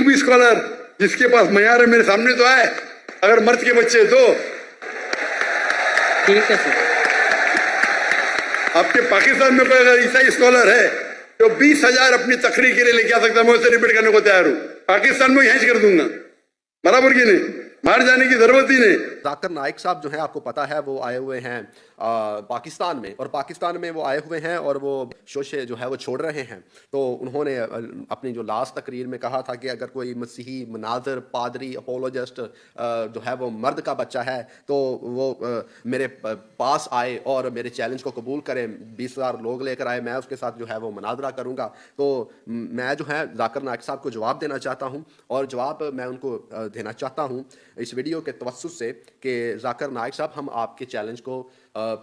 भी स्कॉलर जिसके पास मयार है मेरे सामने तो आए, अगर मर्द के बच्चे तो। ठीक है सर। आपके पाकिस्तान में कोई अगर ईसाई स्कॉलर है जो 20,000 अपनी तकरीर के लिए लेके आ सकता है, मैं उसे रिपीट करने को तैयार हूं। पाकिस्तान में हैंच कर दूंगा, बराबर की नहीं, बाहर जाने की जरूरत ही नहीं। जाकिर नाइक साहब जो हैं, आपको पता है वो आए हुए हैं पाकिस्तान में, और पाकिस्तान में वो आए हुए हैं और वो शोशे जो है वो छोड़ रहे हैं। तो उन्होंने अपनी जो लास्ट तकरीर में कहा था कि अगर कोई मसीही मनाज़र, पादरी, अपोलोजिस्ट जो है वो मर्द का बच्चा है तो वो मेरे पास आए और मेरे चैलेंज को कबूल करें, 20,000 लोग लेकर आए, मैं उसके साथ जो है वो मुनाजरा करूँगा। तो मैं जो है जाकिर नाइक साहब को जवाब देना चाहता हूँ, और जवाब मैं उनको देना चाहता हूँ इस वीडियो के तवस्सुस से कि जाकिर नाइक साहब, हम आपके चैलेंज को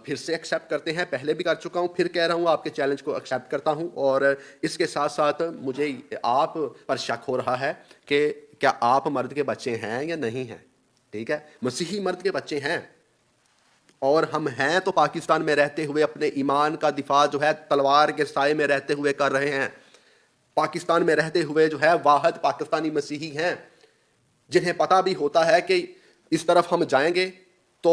फिर से एक्सेप्ट करते हैं। पहले भी कर चुका हूं, फिर कह रहा हूं आपके चैलेंज को एक्सेप्ट करता हूं। और इसके साथ साथ मुझे आप पर शक हो रहा है कि क्या आप मर्द के बच्चे हैं या नहीं हैं। ठीक है, मसीही मर्द के बच्चे हैं, और हम हैं तो पाकिस्तान में रहते हुए अपने ईमान का दिफा जो है तलवार के साए में रहते हुए कर रहे हैं। पाकिस्तान में रहते हुए जो है वाहिद पाकिस्तानी मसीही हैं जिन्हें पता भी होता है कि इस तरफ हम जाएंगे तो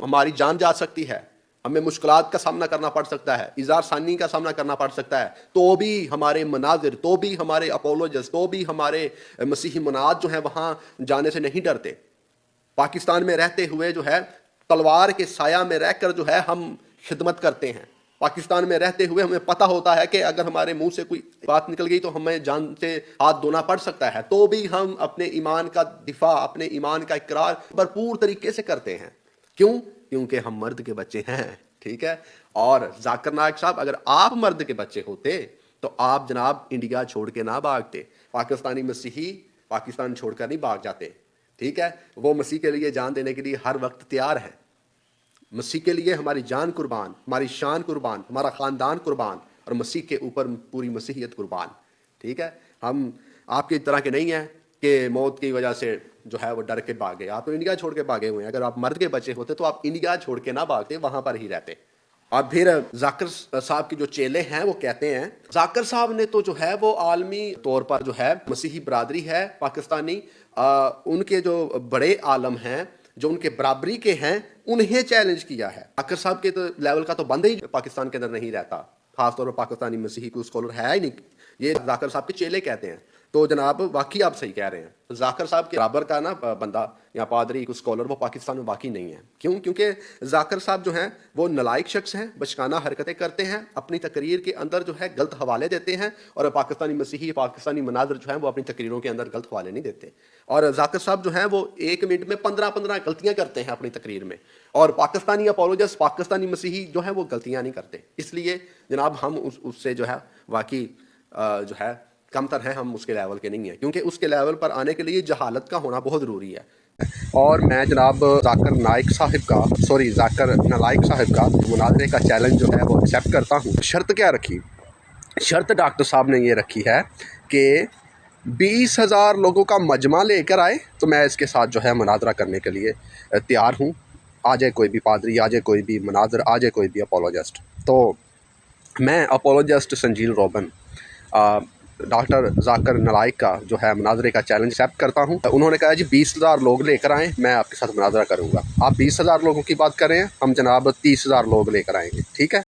हमारी जान जा सकती है, हमें मुश्किलात का सामना करना पड़ सकता है, इज़ार सानी का सामना करना पड़ सकता है। तो भी हमारे मनाजिर, तो भी हमारे अपोलोजिस्ट, तो भी हमारे मसीही मुनाद जो हैं वहाँ जाने से नहीं डरते। पाकिस्तान में रहते हुए जो है तलवार के साया में रहकर जो है हम खिदमत करते हैं। पाकिस्तान में रहते हुए हमें पता होता है कि अगर हमारे मुंह से कोई बात निकल गई तो हमें जान से हाथ धोना पड़ सकता है। तो भी हम अपने ईमान का दिफा, अपने ईमान का इकरार भरपूर तरीके से करते हैं। क्यों? क्योंकि हम मर्द के बच्चे हैं। ठीक है। और जाकिर नाइक साहब, अगर आप मर्द के बच्चे होते तो आप जनाब इंडिया छोड़ के ना भागते। पाकिस्तानी मसीही पाकिस्तान छोड़कर नहीं भाग जाते। ठीक है, वो मसीह के लिए जान देने के लिए हर वक्त तैयार है। मसीह के लिए हमारी जान कुर्बान, हमारी शान कुर्बान, हमारा ख़ानदान कुर्बान, और मसीह के ऊपर पूरी मसीहियत कुर्बान। ठीक है, हम आपकी तरह के नहीं हैं कि मौत की वजह से जो है वो डर के भागे। आप तो इंडिया छोड़ के भागे हुए हैं। अगर आप मर्द के बच्चे होते तो आप इंडिया छोड़ के ना भागते, वहाँ पर ही रहते। और फिर जाकिर साहब के जो चेले हैं वो कहते हैं, जाकिर साहब ने तो जो है वो आलमी तौर पर जो है मसीही बरादरी है पाकिस्तानी, उनके जो बड़े आलम हैं जो उनके बराबरी के हैं उन्हें चैलेंज किया है। जाकिर साहब के तो लेवल का तो बंदा ही पाकिस्तान के अंदर नहीं रहता, खासतौर पर पाकिस्तानी मसीही कोई स्कॉलर है ही नहीं। ये जाकिर साहब के चेले कहते हैं। तो जनाब वाकई आप सही कह रहे हैं। जाकिर साहब के बराबर का ना बंदा या पादरी को स्कॉलर वो पाकिस्तान में वाकई नहीं है। क्यों? क्योंकि जाकिर साहब जो हैं वो नालायक शख्स हैं, बचकाना हरकतें करते हैं, अपनी तकरीर के अंदर जो है गलत हवाले देते हैं, और पाकिस्तानी मसीही, पाकिस्तानी मनाजर जो हैं वो अपनी तकरीरों के अंदर गलत हवाले नहीं देते। और जाकिर साहब जो हैं वो 1 मिनट में 15 गलतियाँ करते हैं अपनी तकरीर में, और पाकिस्तानी अपोलोजिस्ट, पाकिस्तानी मसीही जो है वो गलतियाँ नहीं करते। इसलिए जनाब हम उससे जो है वाकई जो है कमतर हैं, हम उसके लेवल के नहीं हैं। क्योंकि उसके लेवल पर आने के लिए जहालत का होना बहुत ज़रूरी है। और मैं जनाब जाकिर नाइक साहब का मुनाजरे का चैलेंज जो है वो एक्सेप्ट करता हूँ। शर्त क्या रखी? शर्त डॉक्टर साहब ने ये रखी है कि 20,000 लोगों का मजमा लेकर आए तो मैं इसके साथ जो है मुनाजरा करने के लिए तैयार हूँ। आ जाए कोई भी पादरी, आ जाए कोई भी मुनाजर, आ जाए कोई भी अपोलोजिस्ट। तो मैं apologist संजील robin doctor Zakir Naik का जो है मुनाजरे का चैलेंज एक्सेप्ट करता हूं। उन्होंने कहा जी 20,000 लोग लेकर आएँ, मैं आपके साथ मुनाजरा करूंगा। आप 20,000 लोगों की बात कर रहे हैं, हम जनाब 30,000 लोग लेकर आएंगे। ठीक है।